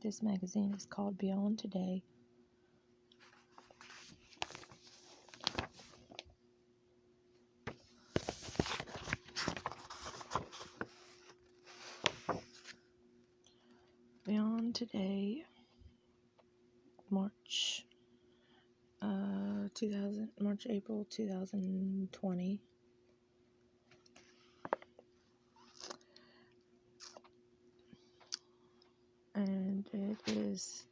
This magazine is called Beyond Today. Beyond Today, April 2020. And it is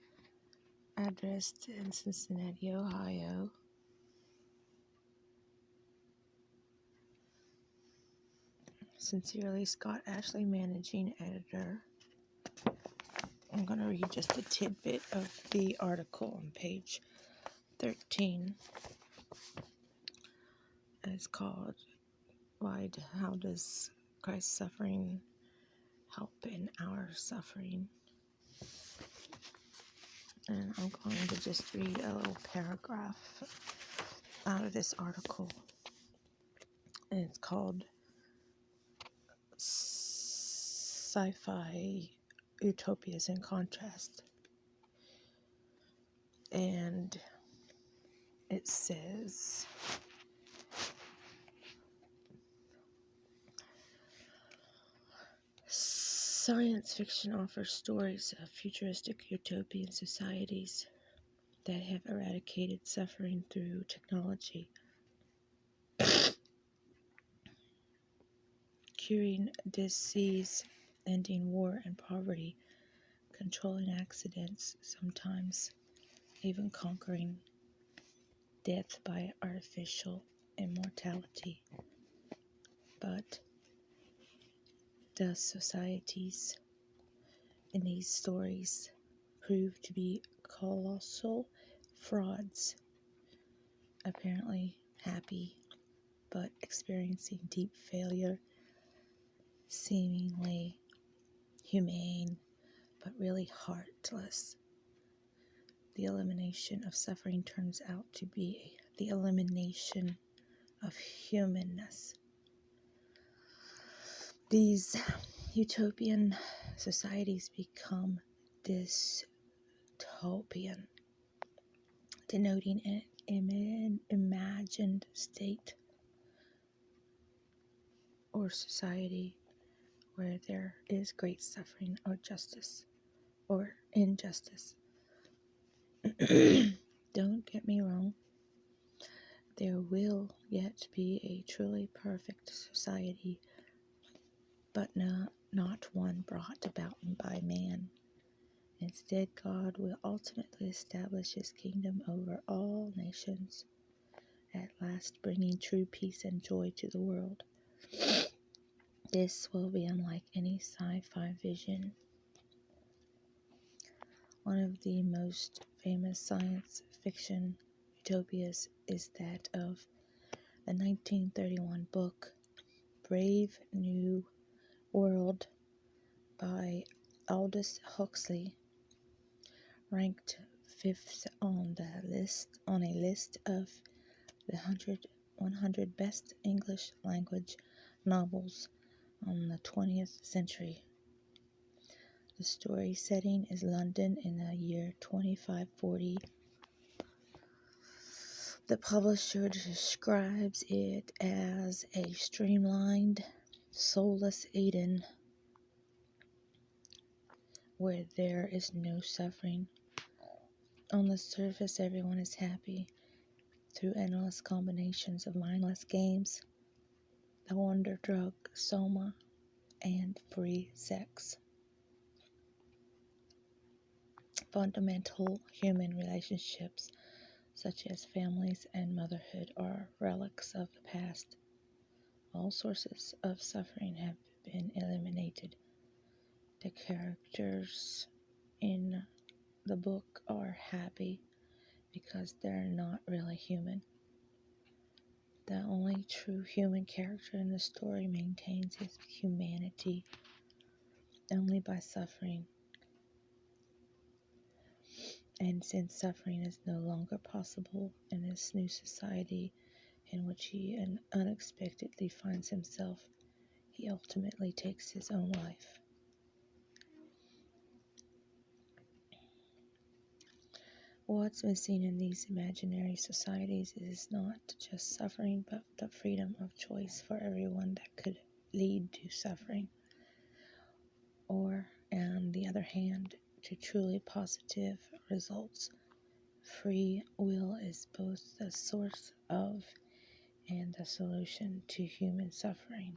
addressed in Cincinnati, Ohio. Sincerely, Scott Ashley, Managing Editor. I'm going to read just a tidbit of the article on page 13. It's called, How Does Christ's Suffering Help in Our Suffering? And I'm going to just read a little paragraph out of this article. And it's called Sci-fi Utopias in Contrast. And it says, science fiction offers stories of futuristic utopian societies that have eradicated suffering through technology, curing disease, ending war and poverty, controlling accidents, sometimes even conquering death by artificial immortality. But the societies in these stories prove to be colossal frauds, apparently happy but experiencing deep failure, seemingly humane but really heartless. The elimination of suffering turns out to be the elimination of humanness. These utopian societies become dystopian, denoting an imagined state or society where there is great suffering or justice or injustice. Don't get me wrong, there will yet be a truly perfect society, but not one brought about by man. Instead, God will ultimately establish his kingdom over all nations, at last bringing true peace and joy to the world. This will be unlike any sci-fi vision. One of the most famous science fiction utopias is that of the 1931 book Brave New World by Aldous Huxley, ranked 5th on a list of the 100 best English language novels on the 20th century. The story setting is London in the year 2540. The publisher describes it as a streamlined, soulless Eden where there is no suffering. On the surface, everyone is happy through endless combinations of mindless games, the wonder drug soma, and free sex. Fundamental human relationships, such as families and motherhood, are relics of the past. All sources of suffering have been eliminated. The characters in the book are happy because they're not really human. The only true human character in the story maintains his humanity only by suffering. And since suffering is no longer possible in this new society in which he unexpectedly finds himself, he ultimately takes his own life. What's missing in these imaginary societies is not just suffering, but the freedom of choice for everyone that could lead to suffering, or, on the other hand, to truly positive results. Free will is both the source of and the solution to human suffering.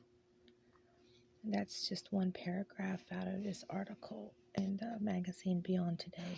And that's just one paragraph out of this article in the magazine Beyond Today.